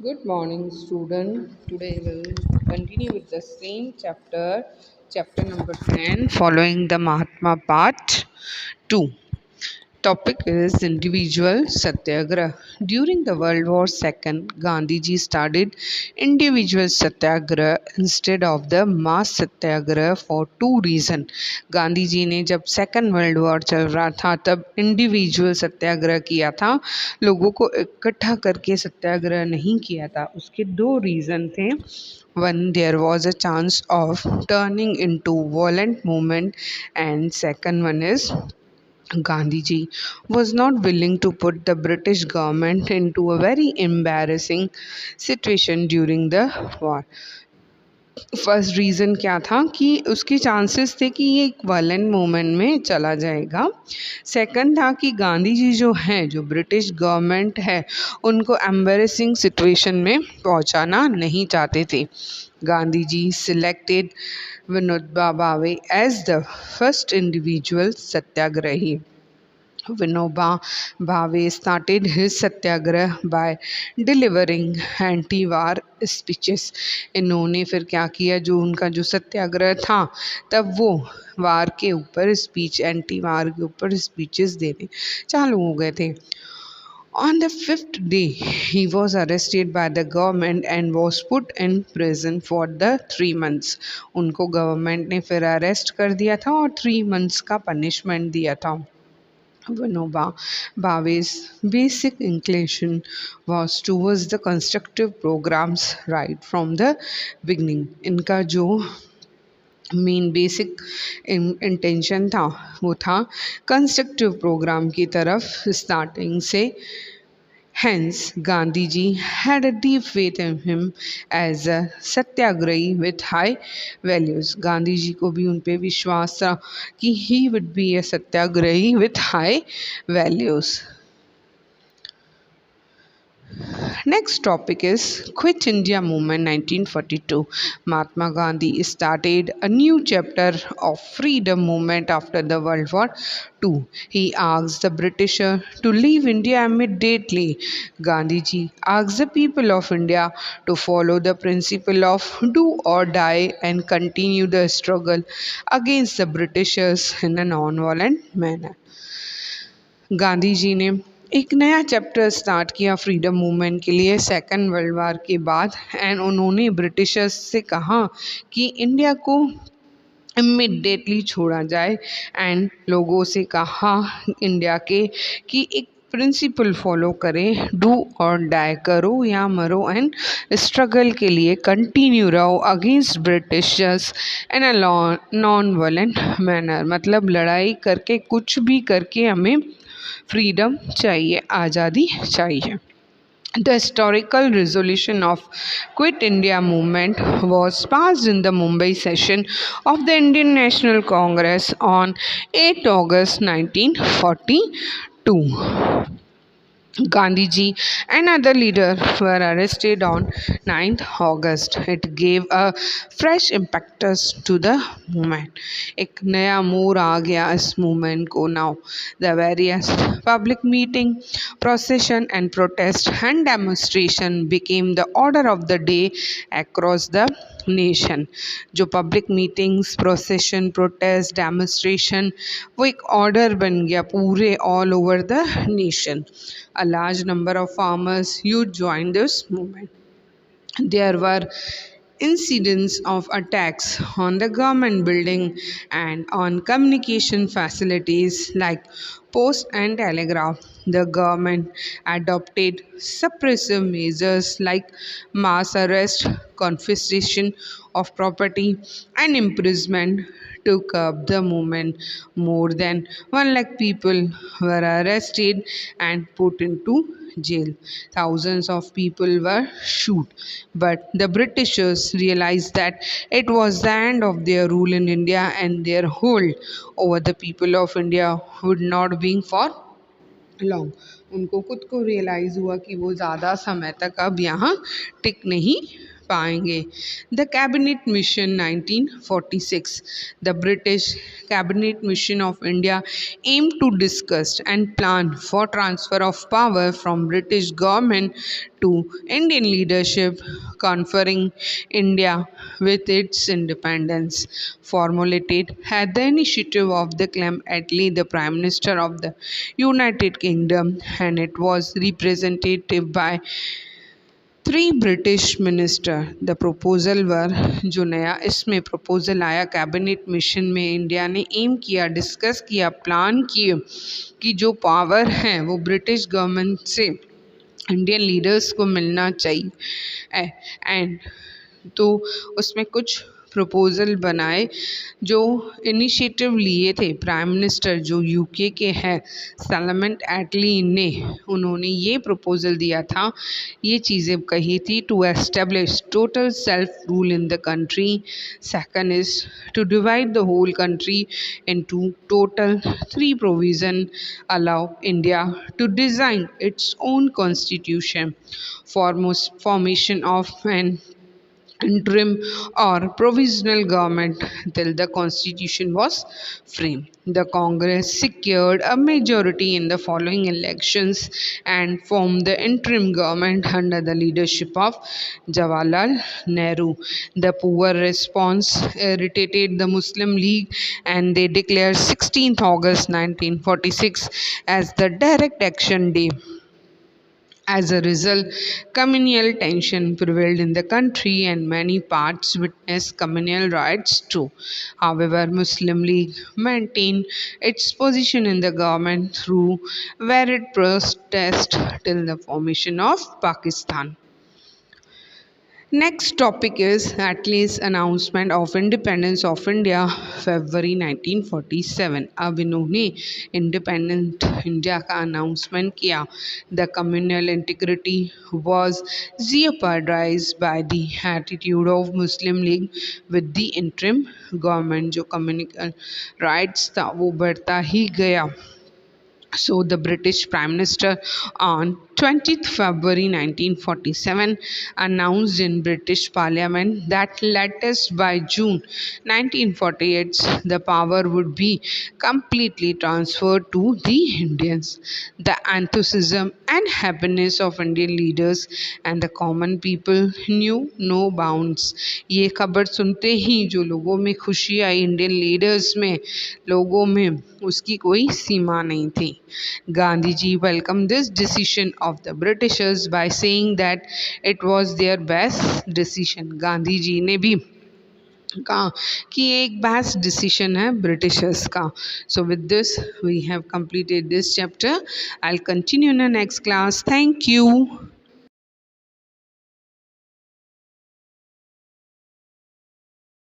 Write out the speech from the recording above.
Good morning, student. Today we'll continue with the same chapter, chapter number 10, following the Mahatma part 2. Topic is individual satyagraha. During the World War II, Gandhiji started individual satyagraha instead of the mass satyagraha for two reasons. Gandhi ji ने जब second world war चल रहा था तब individual सत्याग्रह किया था, लोगों को इकट्ठा करके सत्याग्रह नहीं किया था। उसके दो रीज़न थे। One, there was a chance of turning into violent movement, and second one is Gandhiji was not willing to put the British government into a very embarrassing situation during the war. First reason क्या था कि उसके chances थे कि ये एक violent movement में चला जाएगा। सेकंड था कि गांधी जी जो हैं, जो ब्रिटिश गवर्नमेंट है, उनको एम्बेरसिंग सिचुएशन में पहुंचाना नहीं चाहते थे। Gandhi ji selected Vinoba Bhave as the first individual satyagrahi. Vinoba Bhave started his satyagrah by delivering anti-war speeches. इन्होंने फिर क्या किया, जो उनका जो सत्याग्रह था तब वो वार के ऊपर स्पीच, एंटी वार के ऊपर स्पीचेस देने चालू हो गए थे। On the fifth day, he was arrested by the government and was put in prison for the 3 months. उनको गवर्नमेंट ने फिर अरेस्ट कर दिया था और 3 months का पनिशमेंट दिया था। Vinoba Bhave's basic inclination was towards the constructive programs right from the beginning. इनका जो मेन बेसिक इंटेंशन था वो था कंस्ट्रक्टिव प्रोग्राम की तरफ स्टार्टिंग से। Hence, Gandhiji had a deep faith in him as a satyagrahi with high values. Gandhi ji को भी उन पे विश्वास था कि he would be a satyagrahi with high values. Next topic is Quit India Movement 1942. Mahatma Gandhi started a new chapter of freedom movement after the World War II. He asked the Britisher to leave India immediately. Gandhi ji asked the people of India to follow the principle of do or die and continue the struggle against the Britishers in a non-violent manner. Gandhi ji ने एक नया chapter start किया freedom movement के लिए second world war के बाद, and उन्होंने Britishers से कहा कि इंडिया को इमिडिएटली छोड़ा जाए, एंड लोगों से कहा इंडिया के कि एक प्रिंसिपल फॉलो करें, डू और डाई, करो या मरो, एंड स्ट्रगल के लिए कंटिन्यू रहो against Britishers in a non violent manner. मतलब लड़ाई करके, कुछ भी करके हमें फ्रीडम चाहिए, आज़ादी चाहिए। The historical resolution of Quit India movement was passed in the Mumbai session of the Indian National Congress on 8 August 1942. Gandhiji and other leaders were arrested on 9th August. It gave a fresh impetus to the movement. एक नया मोड़ आ गया इस movement को। Now the various public meeting, procession and protest and demonstration became the order of the day across the nation. जो public meetings, procession, protest, demonstration, वो एक order बन गया पूरे all over the nation. A large number of farmers youth joined this movement. There were incidents of attacks on the government building and on communication facilities like post and telegraph. The government adopted suppressive measures like mass arrest, confiscation of property, and imprisonment to curb the movement. More than 1 lakh people were arrested and put into jail. Thousands of people were shot. But the Britishers realized that it was the end of their rule in India, and their hold over the people of India would not be for long. उनको खुद को realise हुआ कि वो ज़्यादा समय तक अब यहाँ टिक नहीं पाएंगे। The cabinet mission 1946, the British cabinet mission of India aim to discuss and plan for transfer of power from British government to Indian leadership, conferring India with its independence, formulated at the initiative of the Clem Attlee, the Prime Minister of the United Kingdom, and it was represented by three British minister. The proposal were, जो नया इसमें proposal आया cabinet mission में, India ने aim किया, discuss किया, plan किए कि जो पावर है वो ब्रिटिश गवर्नमेंट से इंडियन लीडर्स को मिलना चाहिए। एंड तो उसमें कुछ प्रपोज़ल बनाए, जो इनिशिएटिव लिए थे प्राइम मिनिस्टर जो यूके के हैं सैलमन एटली ने, उन्होंने ये प्रपोज़ल दिया था, ये चीज़ें कही थी। To establish total self rule in the country, second is to divide the whole country into total 3 provision, allow India to design its own constitution, formation of an interim or provisional government till the constitution was framed. The Congress secured a majority in the following elections and formed the interim government under the leadership of Jawaharlal Nehru. The poor response irritated the Muslim League and they declared 16th August 1946 as the direct action day. As a result, communal tension prevailed in the country and many parts witnessed communal riots too. However, Muslim League maintained its position in the government through varied protests till the formation of Pakistan. Next topic is Attlee's announcement of independence of India, February 1947. अब इन्होंने independent India का announcement किया। The communal integrity was jeopardized by the attitude of Muslim League with the interim government। जो communal riots था वो बढ़ता ही गया। So the British Prime Minister on 20th February 1947 announced in British Parliament that latest by June 1948 the power would be completely transferred to the Indians. The enthusiasm and happiness of Indian leaders and the common people knew no bounds। ये खबर सुनते ही जो लोगों में खुशी आई, Indian leaders में, लोगों में, उसकी कोई सीमा नहीं थी। Gandhi ji welcomed this decision of the Britishers by saying that it was their best decision। Gandhi ji ने भी कहा कि ये एक बेस्ट डिसीजन है ब्रिटिशर्स का। So with this we have completed this chapter. I will continue in the next class. Thank you.